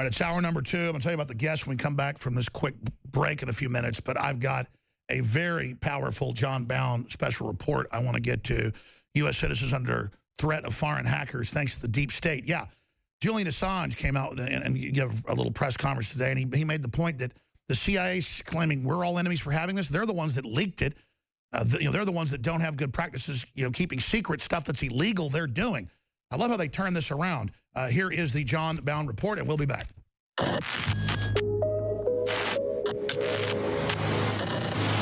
right, it's hour number 2. I'm going to tell you about the guests when we come back from this quick break in a few minutes, but I've got a very powerful John Bound special report I want to get to. U.S. citizens under threat of foreign hackers thanks to the deep state. Yeah, Julian Assange came out and gave a little press conference today, and he made the point that the CIA's claiming we're all enemies for having this. They're the ones that leaked it. They're the ones that don't have good practices, keeping secret stuff that's illegal they're doing. I love how they turn this around. Here is the John Bound report, and we'll be back.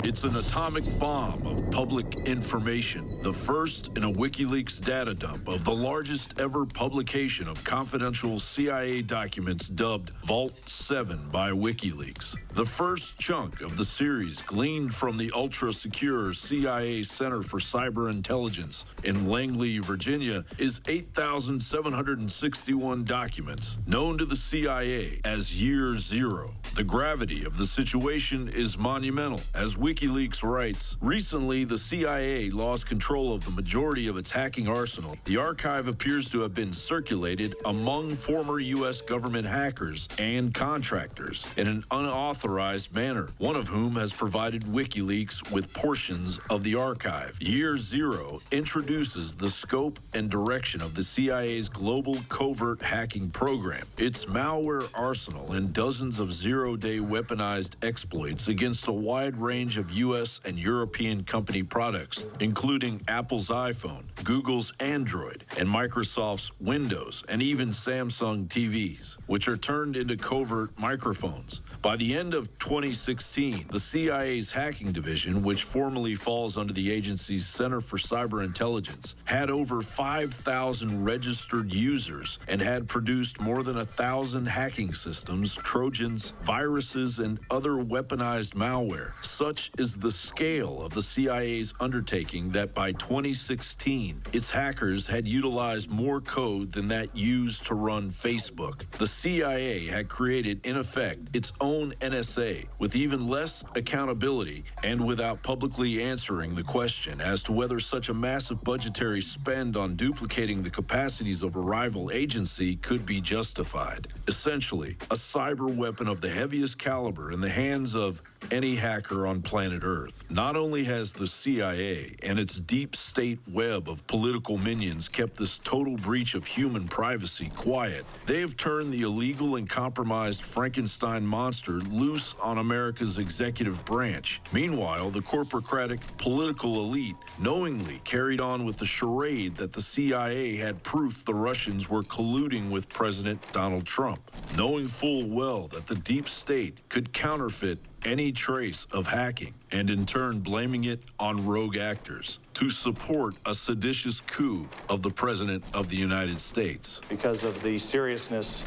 It's an atomic bomb of public information, the first in a WikiLeaks data dump of the largest ever publication of confidential CIA documents dubbed Vault 7 by WikiLeaks. The first chunk of the series, gleaned from the ultra-secure CIA Center for Cyber Intelligence in Langley, Virginia, is 8,761 documents, known to the CIA as Year Zero. The gravity of the situation is monumental. As WikiLeaks writes, recently the CIA lost control of the majority of its hacking arsenal. The archive appears to have been circulated among former U.S. government hackers and contractors in an unauthorized manner, one of whom has provided WikiLeaks with portions of the archive. Year Zero introduces the scope and direction of the CIA's global covert hacking program, its malware arsenal, and dozens of zero-day weaponized exploits against a wide range of U.S. and European company products, including Apple's iPhone, Google's Android, and Microsoft's Windows, and even Samsung TVs, which are turned into covert microphones. By the end of 2016, the CIA's hacking division, which formally falls under the agency's Center for Cyber Intelligence, had over 5,000 registered users and had produced more than 1,000 hacking systems, Trojans, viruses, and other weaponized malware. Such is the scale of the CIA's undertaking that by 2016, its hackers had utilized more code than that used to run Facebook. The CIA had created, in effect, its own NSA with even less accountability and without publicly answering the question as to whether such a massive budgetary spend on duplicating the capacities of a rival agency could be justified. Essentially, a cyber weapon of the heaviest caliber in the hands of any hacker on planet Earth. Not only has the CIA and its deep state web of political minions kept this total breach of human privacy quiet, they have turned the illegal and compromised Frankenstein monster loose on America's executive branch. Meanwhile, the corporocratic political elite knowingly carried on with the charade that the CIA had proof the Russians were colluding with President Donald Trump, knowing full well that the deep state could counterfeit any trace of hacking, and in turn blaming it on rogue actors to support a seditious coup of the President of the United States. Because of the seriousness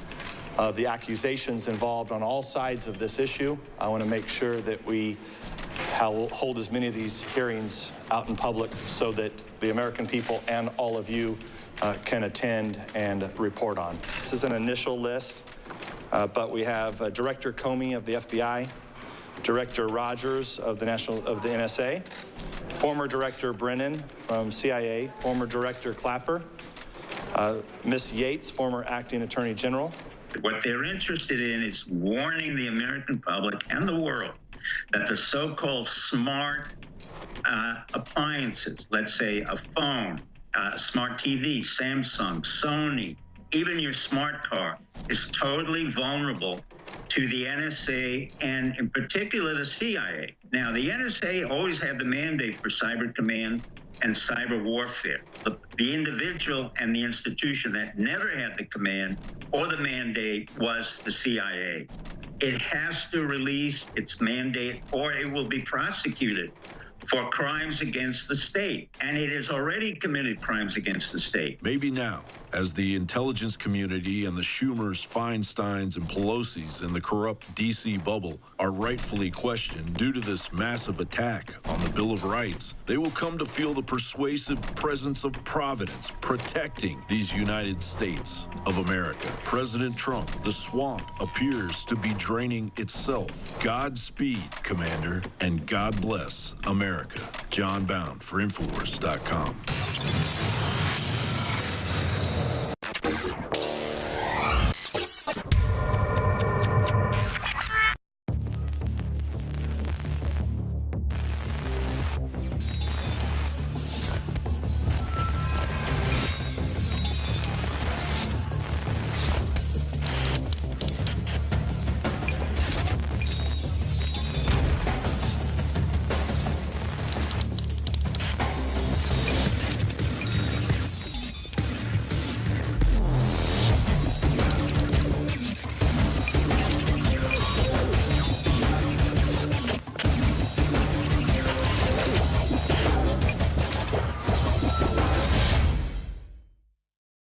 of the accusations involved on all sides of this issue, I want to make sure that we hold as many of these hearings out in public so that the American people and all of you can attend and report on. This is an initial list, but we have Director Comey of the FBI, Director Rogers of the NSA, former Director Brennan from CIA, former Director Clapper, Ms. Yates, former Acting Attorney General. What they're interested in is warning the American public and the world that the so-called smart appliances, let's say a phone, smart TV, Samsung, Sony, even your smart car, is totally vulnerable to the NSA and in particular the CIA. Now, the NSA always had the mandate for cyber command and cyber warfare. The individual and the institution that never had the command or the mandate was the CIA. It has to release its mandate or it will be prosecuted for crimes against the state. And it has already committed crimes against the state. Maybe now, as the intelligence community and the Schumers, Feinsteins, and Pelosi's in the corrupt D.C. bubble are rightfully questioned due to this massive attack on the Bill of Rights, they will come to feel the persuasive presence of Providence protecting these United States of America. President Trump, the swamp appears to be draining itself. Godspeed, Commander, and God bless America. John Bound for Infowars.com.